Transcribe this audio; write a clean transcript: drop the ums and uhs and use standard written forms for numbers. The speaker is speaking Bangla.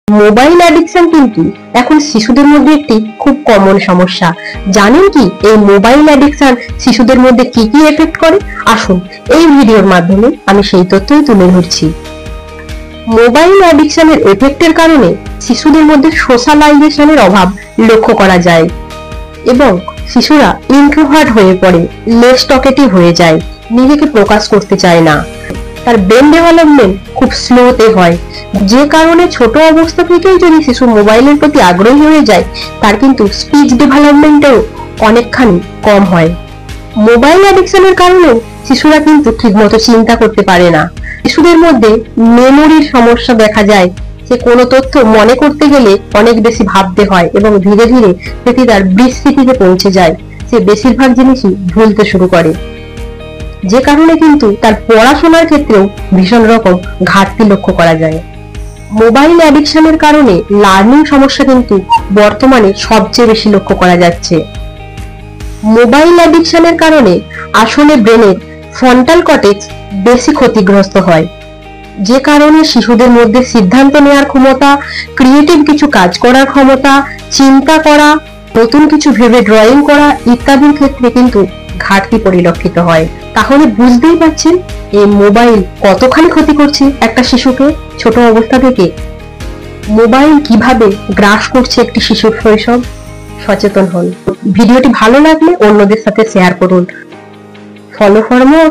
মোবাইল অ্যাডিকশন কিন্তু এখন শিশুদের মধ্যে একটি খুব কমন সমস্যা। জানেন কি এই মোবাইল অ্যাডিকশন শিশুদের মধ্যে কি কি এফেক্ট করে? আসুন এই ভিডিওর মাধ্যমে আমি সেই তথ্যই তুলে ধরছি। মোবাইল অ্যাডিকশনের এফেক্টের কারণে শিশুদের মধ্যে সোশ্যালাইজেশনের অভাব লক্ষ্য করা যায় এবং শিশুরা ইন্ট্রোভার্ট হয়ে পড়ে, লেস টকেটিভ হয়ে যায়, নিজেকে প্রকাশ করতে চায় না। তার ব্রেন ডেভেলপমেন্ট খুব স্লোতে হয়, যে কারণে ছোট অবস্থা থেকেই যদি শিশু মোবাইলের প্রতি আগ্রহী হয়ে যায় তার কিন্তু স্পিচ ডেভেলপমেন্টও অনেকখানি কম হয়। মোবাইল অ্যাডিকশনের কারণে শিশুরা কিন্তু ঠিকমতো চিন্তা করতে পারে না। শিশুদের মধ্যে মেমোরির সমস্যা দেখা যায়, যে কোনো তথ্য মনে করতে গেলে অনেক বেশি ভাবতে হয় এবং ধীরে ধীরে সেটি তার বিস্মৃতিতে পৌঁছে যায়। সে বেশিরভাগ জিনিসই ভুলতে শুরু করে, যে কারণে কিন্তু তার পড়াশোনার ক্ষেত্রেও ভীষণ রকম ঘাটতি লক্ষ্য করা যায়। মোবাইল অ্যাডিকশনের কারণে লার্নিং সমস্যা কিন্তু বর্তমানে সবচেয়ে বেশি লক্ষ্য করা যাচ্ছে। মোবাইল অ্যাডিকশনের কারণে আসলে ব্রেনের ফ্রন্টাল কর্টেক্স বেশি ক্ষতিগ্রস্ত হয়, যে কারণে শিশুদের মধ্যে সিদ্ধান্ত নেওয়ার ক্ষমতা, ক্রিয়েটিভ কিছু কাজ করার ক্ষমতা, চিন্তা করা, নতুন কিছু ভেবে ড্রয়িং করা ইত্যাদির ক্ষেত্রে কিন্তু ঘাটতি পরিলক্ষিত হয়। তাহলে বুঝতেই পারছেন এই মোবাইল কতখানি ক্ষতি করছে একটা শিশুকে ছোট অবস্থা থেকে। মোবাইল কিভাবে গ্রাস করছে একটি শিশুর শৈশব। সচেতন হন। ভিডিওটি ভালো লাগলে অন্যদের সাথে শেয়ার করুন। Follow for more.